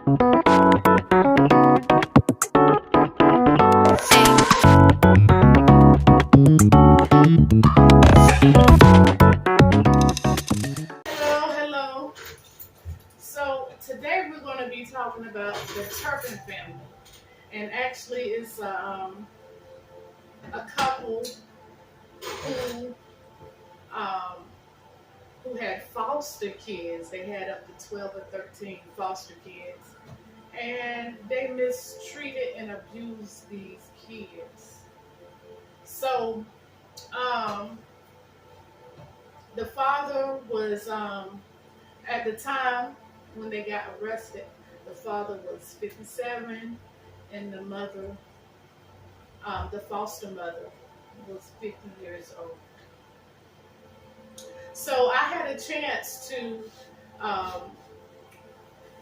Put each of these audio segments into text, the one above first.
Hello, hello. So today we're going to be talking about the Turpin family, and actually, it's a couple who um, who had foster kids. They had up to 12 or 13 foster kids, and they mistreated and abused these kids. So um, the father was at the time when they got arrested, the father was 57, and the mother, the foster mother, was 50 years old. So I had a chance to um,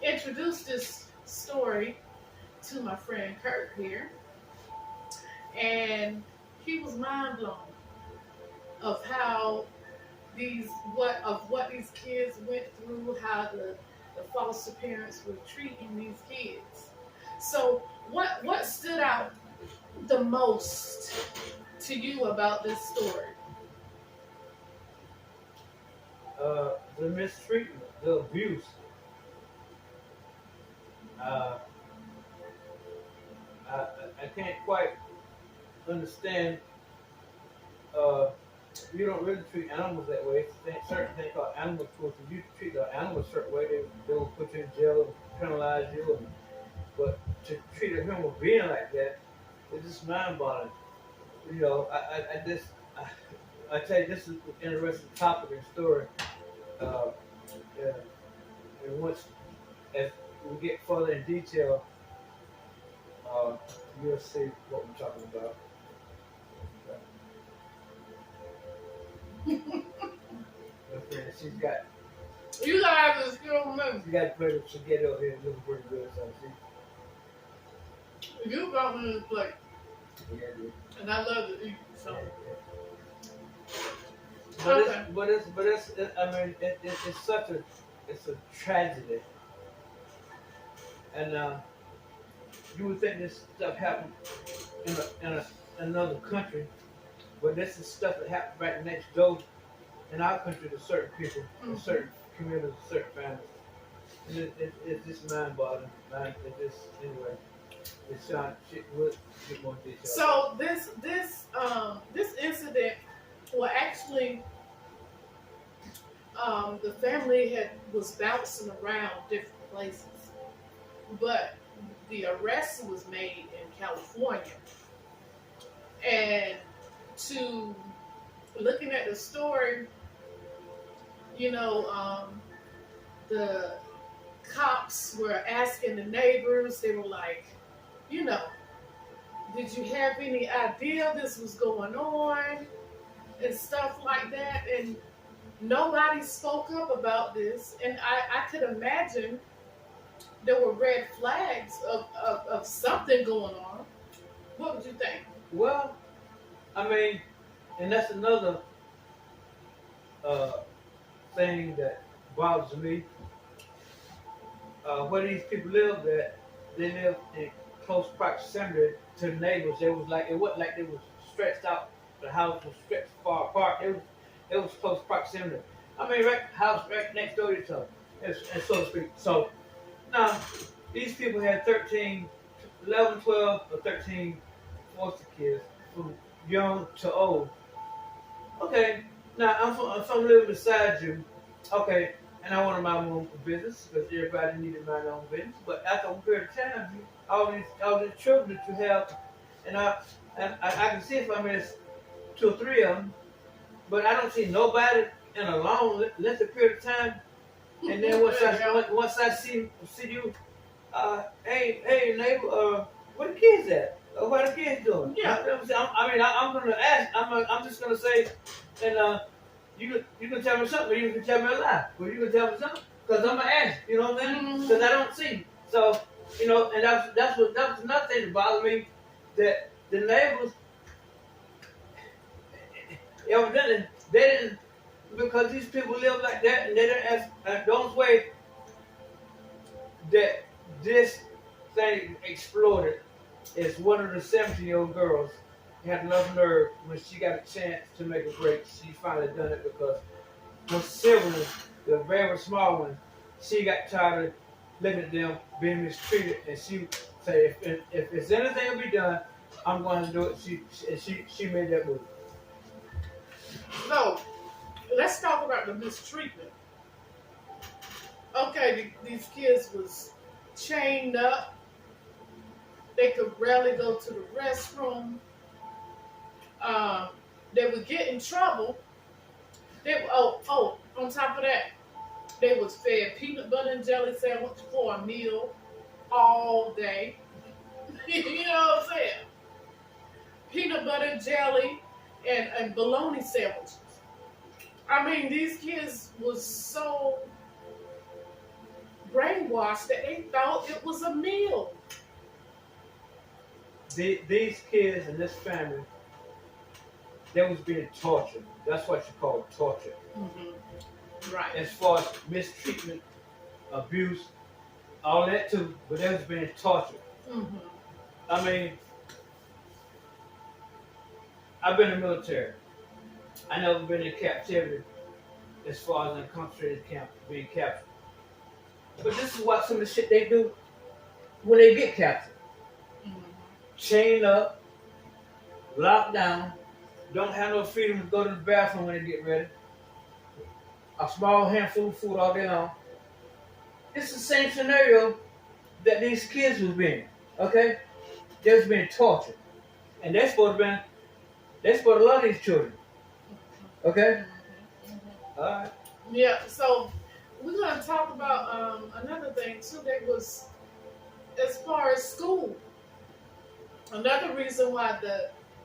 introduce this story to my friend Kurt here, and he was mind blown of how what these kids went through, how the foster parents were treating these kids. So what stood out the most to you about this story? The mistreatment, the abuse. Uh, I, I can't quite understand. Uh, you don't really treat animals that way. It's certain thing called animal cruelty. You treat the animal a certain way, they will put you in jail and penalize you. But to treat a human being like that, it's just mind-boggling. You know, I tell you, this is an interesting topic and story. Uh, yeah, and once as we get further in detail, uh, you'll see what we're talking about. My friend, You guys are still moving. she got pretty spaghetti over here looking pretty good, so You brought me this plate, yeah, dude. and I love to eat. So But okay. I mean, it's such it's a tragedy, and you would think this stuff happened in another country, but this is stuff that happened right next door in our country to certain people, in certain communities, certain families. And it's just mind-boggling. It just, anyway, it's shit would get more detail. So this incident, well, actually, the family was bouncing around different places, but the arrest was made in California. And to looking at the story, you know, the cops were asking the neighbors. They were like, you know, did you have any idea this was going on and stuff like that? And nobody spoke up about this. And I could imagine there were red flags of something going on. What would you think? Well, I mean, and that's another uh, thing that bothers me. Where these people live, that they live in close proximity to the neighbors. It wasn't like they was stretched out. The house was stretched far apart. It was close proximity. I mean, house right next door to each other, and so to speak. So now these people had 11, 12, or 13 foster kids from young to old. Okay, now if I'm living beside you, okay, and I want to mind my own business because everybody needed to mind their own business. But after a period of time, all these children that you have, and I can see if I miss two or three of them, but I don't see nobody in a long length of period of time. And then once I see you, hey neighbor, where the kids at? What are the kids doing? Yeah. I'm gonna ask. I'm just gonna say, and you can tell me something, or you can tell me a lie, or you can tell me something, because I'm gonna ask. You know what I mean? Because I don't see. So and that was another thing that bothered me, that the neighbors evidently they didn't, because these people live like that, and they didn't ask. The only way that this thing exploded is one of the 17-year-old girls had enough nerve when she got a chance to make a break. She finally done it because her sibling, the very small one, she got tired of looking at them being mistreated, and she said, if there's anything to be done, I'm going to do it. She made that move. So let's talk about the mistreatment. Okay, these kids was chained up. They could rarely go to the restroom. They would get in trouble. On top of that, they was fed peanut butter and jelly sandwich for a meal all day. You know what I'm saying? Peanut butter, jelly, and bologna sandwiches. I mean, these kids was so brainwashed that they thought it was a meal. These kids and this family, they was being tortured. That's what you call torture. Mm-hmm. Right. As far as mistreatment, abuse, all that too, but they was being tortured. Mm-hmm. I mean, I've been in the military. I never been in captivity as far as in a concentrated camp being captured. But this is what some of the shit they do when they get captured. Mm-hmm. Chained up, locked down, don't have no freedom to go to the bathroom when they get ready. A small handful of food all day long. It's the same scenario that these kids was being. Okay? They was being tortured. And that's supposed to love these children. Okay? Mm-hmm. Alright. Yeah, so we're gonna talk about another thing too. That was as far as school. Another reason why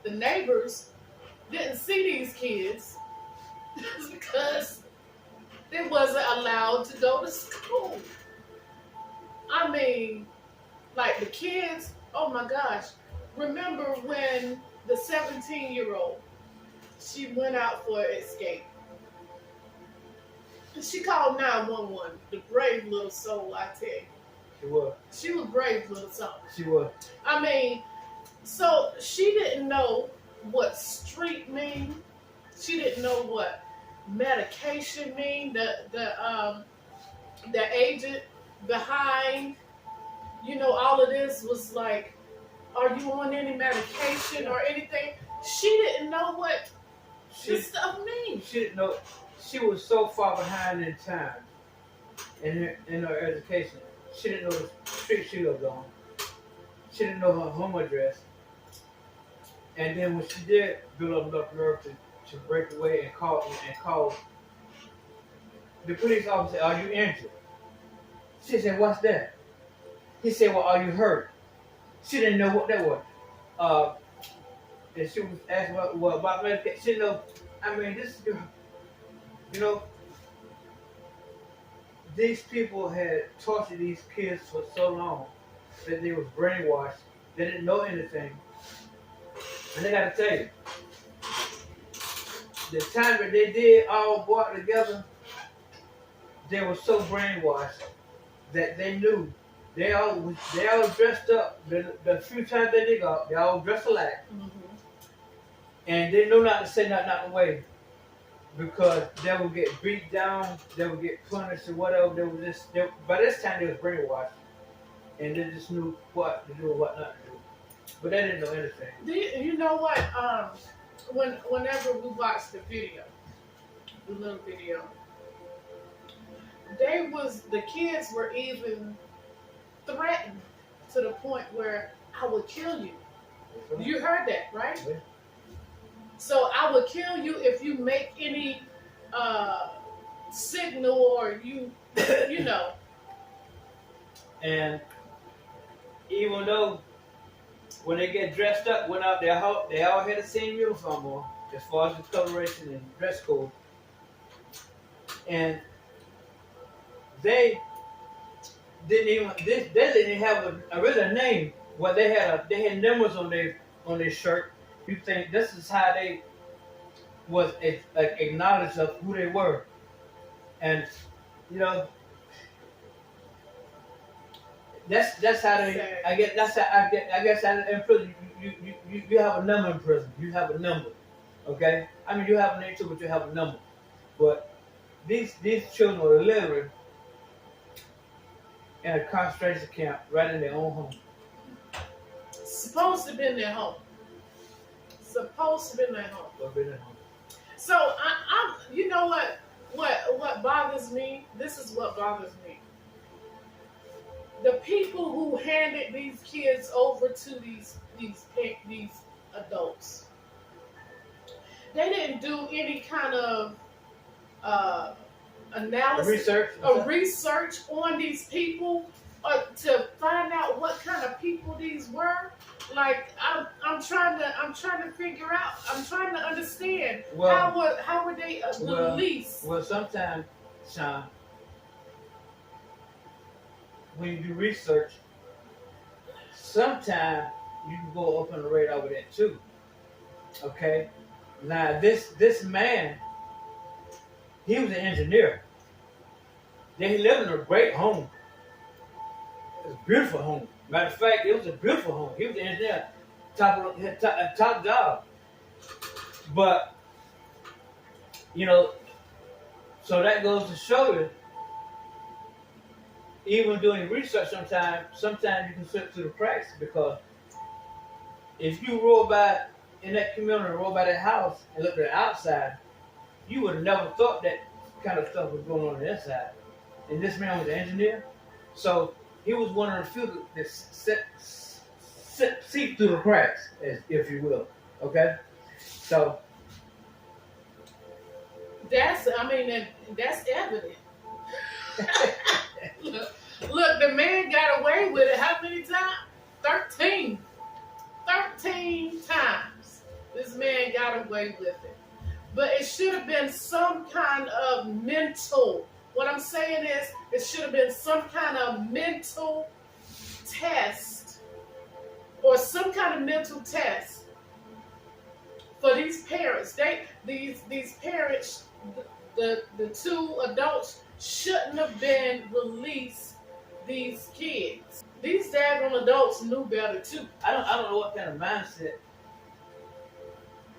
the neighbors didn't see these kids is because they wasn't allowed to go to school. I mean, like the kids, oh my gosh. Remember when the 17-year-old, she went out for an escape. She called 911. The brave little soul, I tell you. She was. She was brave little soul. She was. I mean, so she didn't know what street mean. She didn't know what medication mean. The agent behind, all of this was like, are you on any medication or anything? She didn't know what this stuff means. She didn't know. She was so far behind in time in her education. She didn't know the street she lived on. She didn't know her home address. And then when she did build up enough nerve to break away and call the police officer, "Are you injured?" She said, "What's that?" He said, "Well, are you hurt?" She didn't know what that was. And she was asking about medication. She didn't know. I mean, these people had tortured these kids for so long that they was brainwashed. They didn't know anything. And I gotta tell you, the time that they did all work together, they were so brainwashed that they knew. They all dressed up. The few times they did go, they all dressed alike. Mm-hmm. And they knew not to say nothing out the way. Because they would get beat down, they would get punished or whatever. By this time they was brainwashed, and they just knew what to do and what not to do. But they didn't know anything. You know what? Whenever we watched the little video, the kids were even threatened to the point where I would kill you. You heard that, right? Yeah. So I would kill you if you make any signal or you know. And even though when they get dressed up, went out, they all had the same uniform on, as far as the coloration and dress code. And they didn't even have a real name. Well, they had numbers on their shirt. You think this is how they was acknowledged of who they were, and That's how they. Sad. I guess that's how I guess how in prison you have a number in prison. You have a number, okay? I mean you have a name too, but you have a number. But these children are literally in a concentration camp right in their own home. Supposed to be in their home. Supposed to be in their home. But been at home. So I'm you know what bothers me? This is what bothers me. The people who handed these kids over to these adults, they didn't do any kind of analysis research on these people to find out what kind of people these were. Like I'm trying to figure out. I'm trying to understand how were they released? Well, sometimes, Sean, when you do research, sometimes you can go up on the radar with that too. Okay. Now this man, he was an engineer. They lived in a great home. It was a beautiful home. Matter of fact, it was a beautiful home. He was an engineer, top job. But you know, so that goes to show you. Even doing research, sometimes you can slip through the cracks because if you roll by in that community, roll by that house and look at the outside, you would have never thought that kind of stuff was going on the inside. And this man was an engineer, so he was one of the few that seep through the cracks, if you will. Okay, so that's evident. Look, the man got away with it. How many times? 13. 13 times this man got away with it. But it should have been some kind of mental. What I'm saying is, it should have been some kind of mental test or some kind of mental test for these parents. These parents, the two adults shouldn't have been released these kids. These daggone adults knew better too. I don't know what kind of mindset.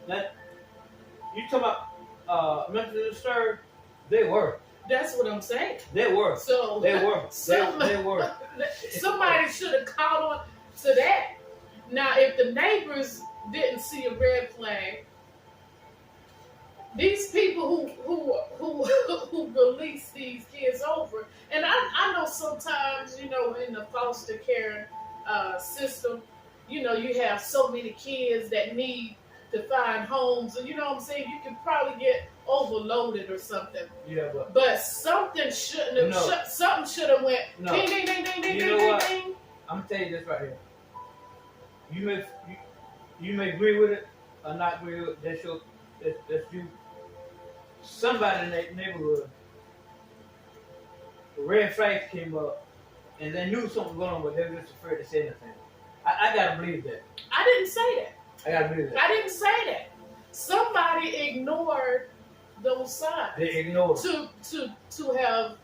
That you talking about mentally disturbed? They were. That's what I'm saying. They were. So they were. They were. Somebody should have caught on to that. Now, if the neighbors didn't see a red flag, these people who release these kids over, and I know sometimes, you know, in the foster care system, you know, you have so many kids that need to find homes, and you know what I'm saying, you can probably get overloaded or something. Yeah, but something shouldn't have. No. Something should have went. No. Ding ding ding ding ding You ding know what? ding. I'm gonna tell you this right here. You may agree with it or not agree with it. That's you. Somebody in that neighborhood, red flags came up, and they knew something was going on, but they were just afraid to say anything. I gotta believe that. I didn't say that. I gotta believe that. I didn't say that. Somebody ignored those signs. They ignored to have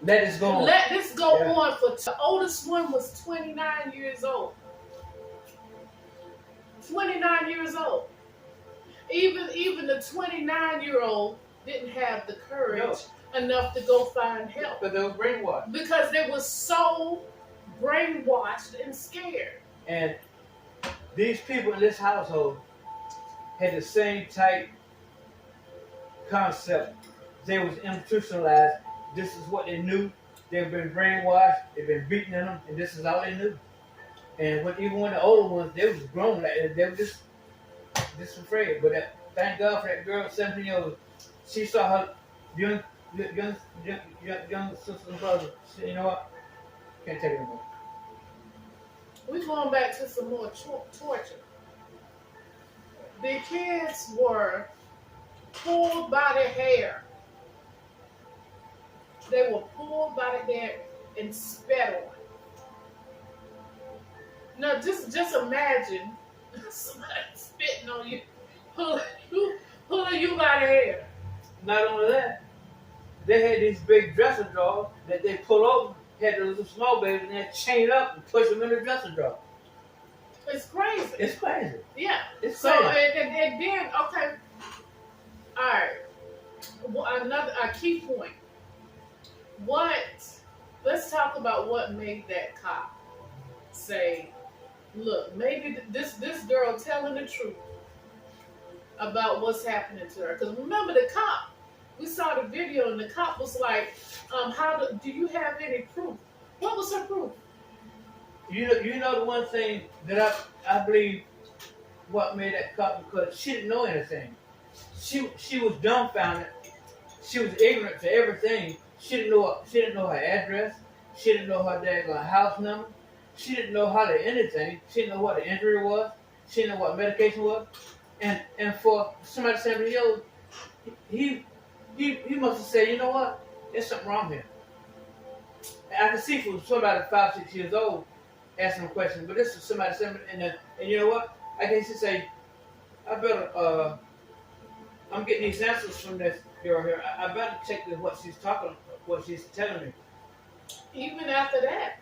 let this go on. Let this go on for the oldest one was 29 years old. 29 years old. Even the 29-year-old didn't have the courage enough to go find help. Because they were brainwashed. Because they were so brainwashed and scared. And these people in this household had the same type concept. They was institutionalized. This is what they knew. They've been brainwashed. They've been beaten in them, and this is all they knew. And even when the older ones, they was grown. Like, they were just afraid. But thank God for that girl, 17 years old. She saw her young sister and brother. She said, you know what? Can't take it anymore. We're going back to some more torture. The kids were pulled by the hair. They were pulled by the hair and spat on. Now, just imagine somebody spitting on you, pulling you by the hair. Not only that, they had these big dresser drawers that they pull over had the little small babies and then chain up and push them in the dresser drawer. It's crazy. It's crazy. Yeah. It's So crazy. and then okay, all right. Well, a key point. What? Let's talk about what made that cop say, "Look, maybe this girl telling the truth about what's happening to her." Because remember, the cop. We saw the video, and the cop was like, do you have any proof?" What was her proof? You know the one thing that I believe what made that cop, because she didn't know anything. She was dumbfounded. She was ignorant to everything. She didn't know her address. She didn't know her daggone house number. She didn't know how to anything. She didn't know what the injury was. She didn't know what medication was. And for somebody saying, yo, he must have said, you know what? There's something wrong here. And I can see for somebody 5, 6 years old asking a question, but this is somebody saying, and you know what? I can just say, I better I'm getting these answers from this girl here. I better check what she's telling me. Even after that,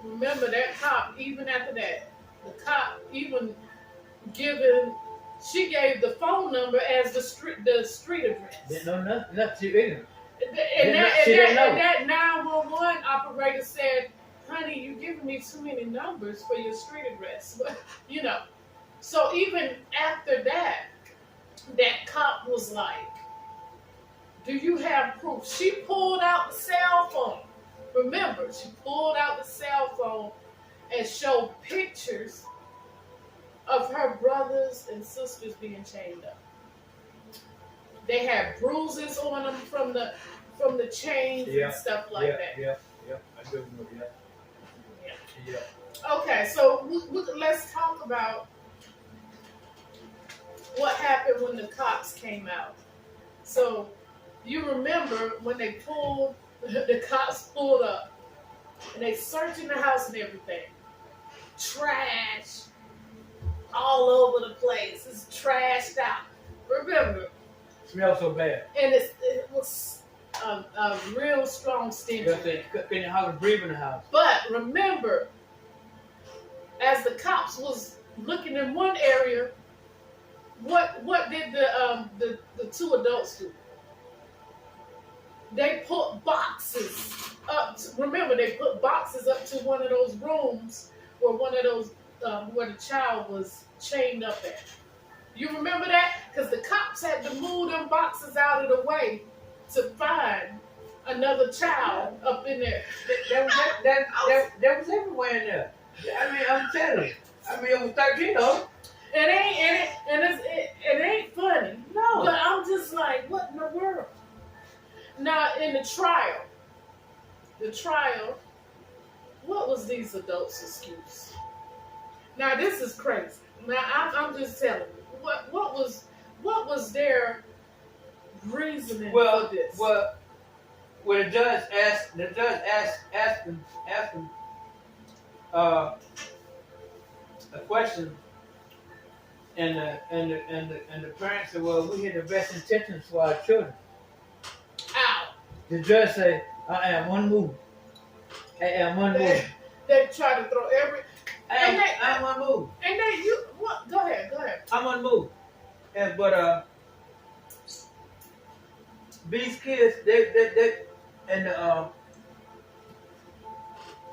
remember that cop. Even after that, the cop even she gave the phone number as the street address. Didn't know nothing. Too ignorant. And that 911 operator said, "Honey, you're giving me too many numbers for your street address." You know. So even after that cop was like, "Do you have proof?" She pulled out the cell phone. Remember, she pulled out the cell phone and showed pictures of her brothers and sisters being chained up. They had bruises on them from the chains and stuff like that. Yeah. I do know. Yeah. Okay, so let's talk about what happened when the cops came out. So you remember when the cops pulled up and they searching the house and everything. Trash all over the place. It's trashed out. Remember? Smells so bad. And it was a real strong stench. Can you hardly breathe in the house? But remember, as the cops was looking in one area, what did the two adults do? They put boxes up. Remember, they put boxes up to one of those rooms or one of those where the child was chained up at. You remember that? Because the cops had to move them boxes out of the way to find another child up in there. That was everywhere in there. I mean, I'm telling you. I mean, it was 13 though. It ain't funny. No. But I'm just like, what in the world? Now, in the trial, what was these adults' excuse? Now, this is crazy. Now, I'm just telling you, what was their reasoning for this? Well, the judge asked him a question, and the parents said, "Well, we had the best intentions for our children." Ow. The judge said, "I am one move. I am one move." They try to throw I'm one move. And what? Go ahead. I'm one move. But these kids, they and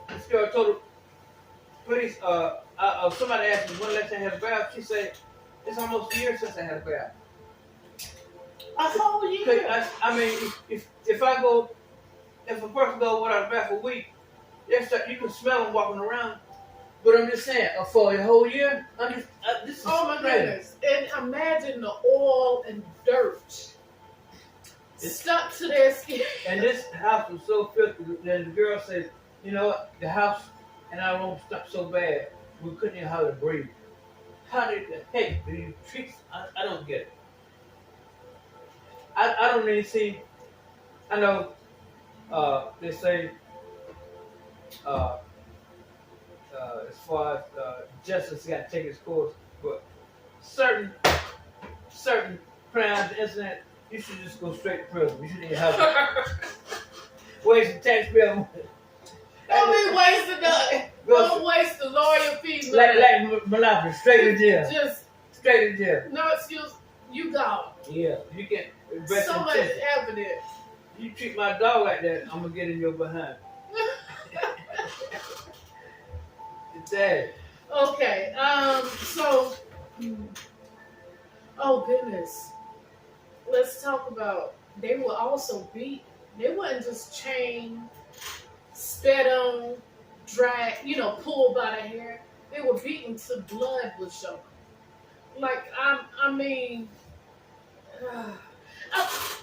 this girl told the police, somebody asked me when last time I had a bath. She said, "It's almost a year since I had a bath." A whole year. I mean, if a person goes without a bath for a week, you can smell them walking around. But I'm just saying, for a whole year, this is oh my crazy. goodness! And imagine the oil and dirt stuck to their skin. And this house was so filthy. Then the girl said, "You know what? The house and our room stunk so bad, we couldn't even hardly breathe." How did the heck do you treat? I don't get it. I don't really see. I know they say as far as justice got to take its course, but certain crimes, incidents, you should just go straight to prison. You shouldn't even have it. Wasting taxpayer. Don't be wasting the. Don't waste the lawyer fees. Like Monopoly, straight to jail. Just straight to jail. no excuse. You gone. Yeah, you can. So much evidence. You treat my dog like that, I'm gonna get in your behind. Dad. Okay. So. Oh goodness. Let's talk about. They were also beat. They wasn't just chained, spit on, dragged, pulled by the hair. They were beaten till blood was showing. Like I mean.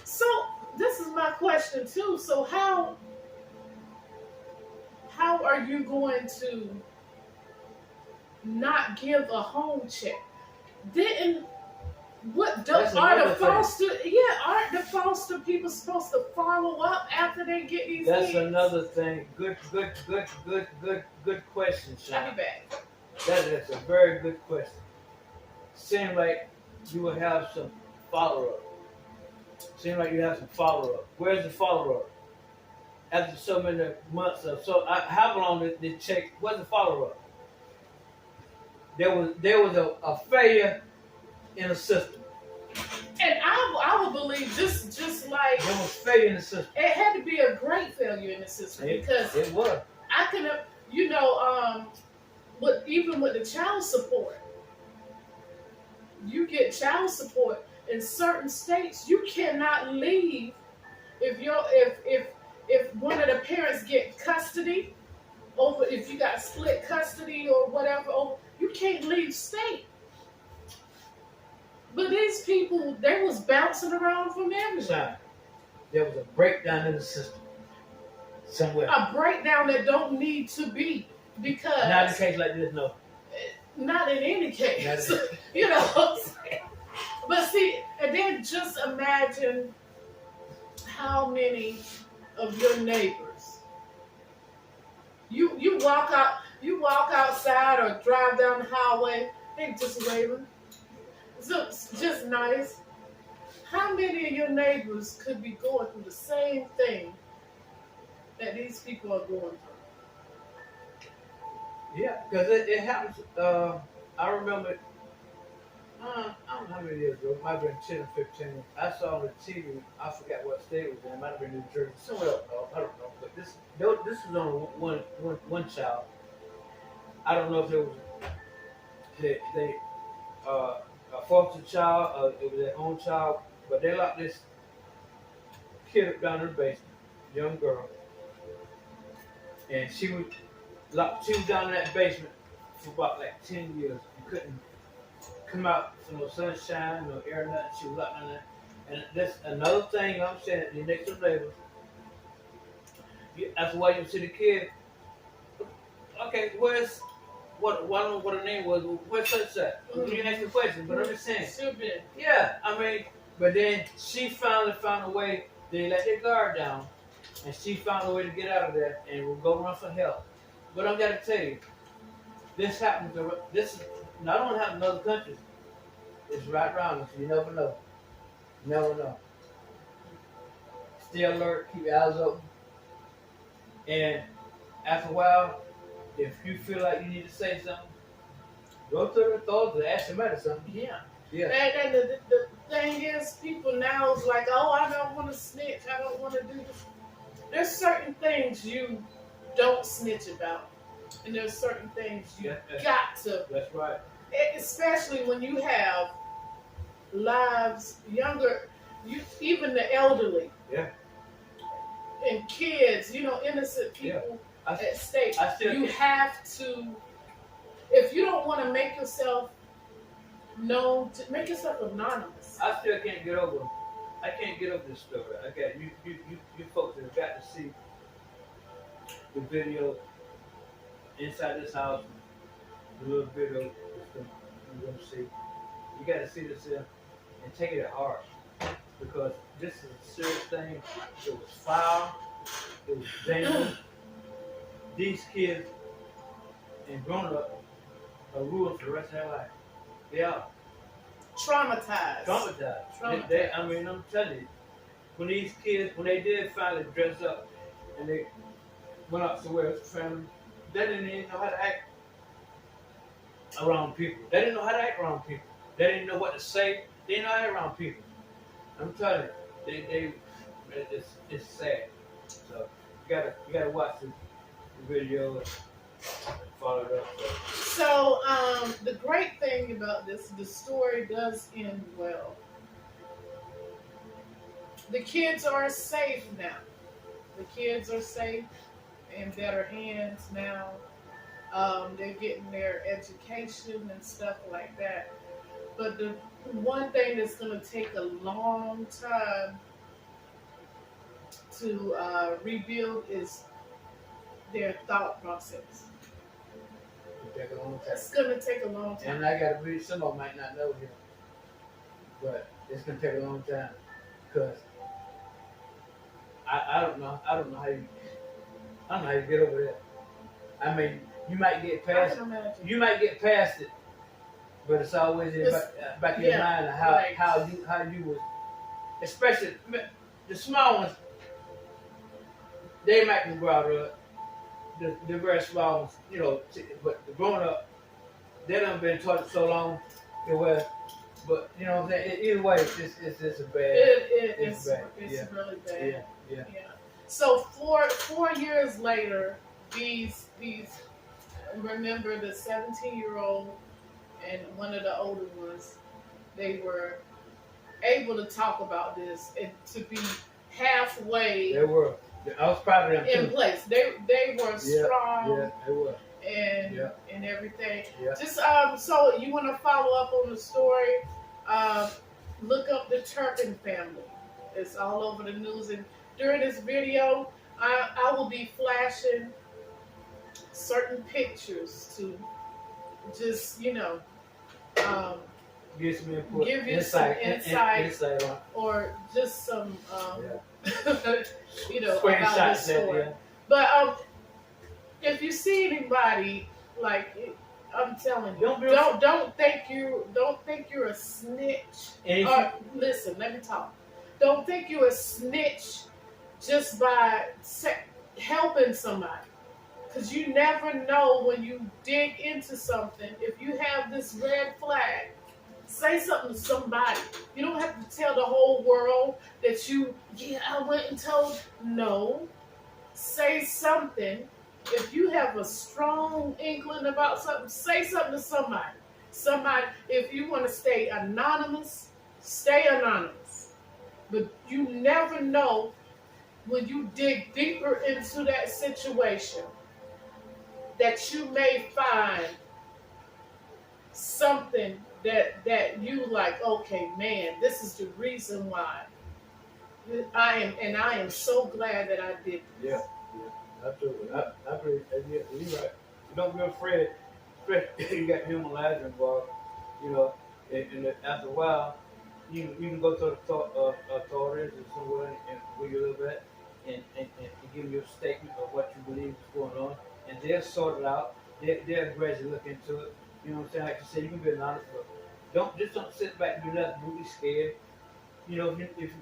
So this is my question too. So how are you going to not give a home check? Aren't the foster people supposed to follow up after they get these That's kids? another thing. Good question, Sean. I'll be back. That's a very good question. Seems like you will have some follow-up. Where's the follow-up? After so many months or so, how long did they check? Where's the follow-up? There was a failure in the system. And I would believe just like there was failure in the system. It had to be a great failure in the system because it was. I could have, even with the child support, you get child support in certain states. You cannot leave if one of the parents get custody over, if you got split custody or whatever. You can't leave state. But these people, they was bouncing around from everywhere. There was a breakdown in the system somewhere. A breakdown that don't need to be, because not in a case like this, no. Not in any case. You know what I'm saying? But see, and then just imagine how many of your neighbors you walk outside or drive down the highway, they just waving. So it's just nice. How many of your neighbors could be going through the same thing that these people are going through? Yeah, because it happens. I remember, I don't know how many years ago, it might have been 10 or 15. I saw on the TV, I forgot what state it was in, it might have been New Jersey, somewhere else, I don't know. But this was on one child. I don't know if it was they a foster child, or it was their own child, but they locked this kid up down in the basement, young girl, and she was down in that basement for about like 10 years. You couldn't come out for no sunshine, no air, nothing. She was locked in there. And that's another thing I'm saying, the next door neighbor, that's why you see the kid. Okay, where's what I don't know what her name was, where's such that? You didn't ask the question, but I'm just saying. Yeah, I mean, but then she finally found a way. They let their guard down, and she found a way to get out of there and will go run for help. But I gotta tell you, this happens. This not only happens in other countries. It's right around us. You never know. Never know. Stay alert. Keep your eyes open. And after a while, if you feel like you need to say something, go to the authorities and ask them about something. Yeah. Yeah. And the thing is, people now is like, oh, I don't want to snitch. I don't want to do this. There's certain things you don't snitch about. And there's certain things you got to. That's right. Especially when you have lives, even the elderly. Yeah. And kids, innocent people at stake. You have to, if you don't want to make yourself known, to make yourself anonymous. I still can't get over. I can't get over this story. Okay, you folks have got to see the video inside this house. The little video you're gonna see. You got to see this here and take it at heart, because this is a serious thing. It was foul. It was dangerous. These kids and grown up are ruined for the rest of their life. They are. Traumatized. I mean, I'm telling you, when these kids, when they did finally dress up, and they went out somewhere with the family. They didn't even know how to act around people. They didn't know how to act around people. They didn't know what to say. They didn't know how to act around people. I'm telling you, it's sad. So you gotta watch the video and follow it up. So the great thing about this, the story does end well. The kids are safe now. The kids are safe in better hands now. They're getting their education and stuff like that. But the one thing that's going to take a long time to rebuild is their thought process. Take a long time. It's going to take a long time. And I gotta read. Some of them might not know him, but it's gonna take a long time because I don't know how you get over that. I mean, you might get past it, but it's always in back in your mind of how you was, especially the small ones. They might can grow out of it. The very small ones, you know, but the grown up, they done been taught it so long, but you know what I'm saying? Either way, it's a bad. It's bad. It's really bad. Yeah. So 4 years later, these remember the 17-year-old and one of the older ones, they were able to talk about this and to be halfway. They were. I was proud of them in too. place. They were strong. Yeah, they were. And everything. Yeah. Just so you want to follow up on the story, look up the Turpin family. It's all over the news. And during this video, I will be flashing certain pictures to just give some input, give you some insight on, or just some about screenshots this story. Yeah. But if you see anybody, like I'm telling you, don't think you're a snitch. Listen, let me talk. Don't think you're a snitch just by helping somebody, because you never know when you dig into something. If you have this red flag, say something to somebody. You don't have to tell the whole world that I went and told. No, say something. If you have a strong inkling about something, say something to somebody. If you want to stay anonymous, stay anonymous. But you never know when you dig deeper into that situation that you may find something that you like, okay, man, this is the reason why. I am so glad that I did this. Yeah. Absolutely. I believe you're right. Don't be afraid. You got human lives involved, you know, and after a while, you can go to the authorities or somewhere and where you live at and give them your statement of what you believe is going on, and they'll sort it out. They'll gradually look into it. You know what I'm saying? Like you said, you can be honest, but don't sit back and do nothing. Don't be scared. You know, if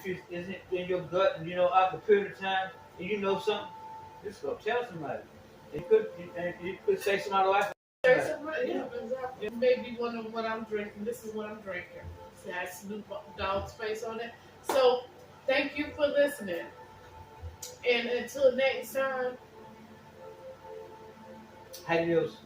it isn't in your gut, and you know after a period of time, and you know something, just go tell somebody. You could say somebody's life. Yeah, exactly. It may be one of what I'm drinking. This is what I'm drinking. It has Snoop Dogg face on it. So, thank you for listening. And until next time. Adios.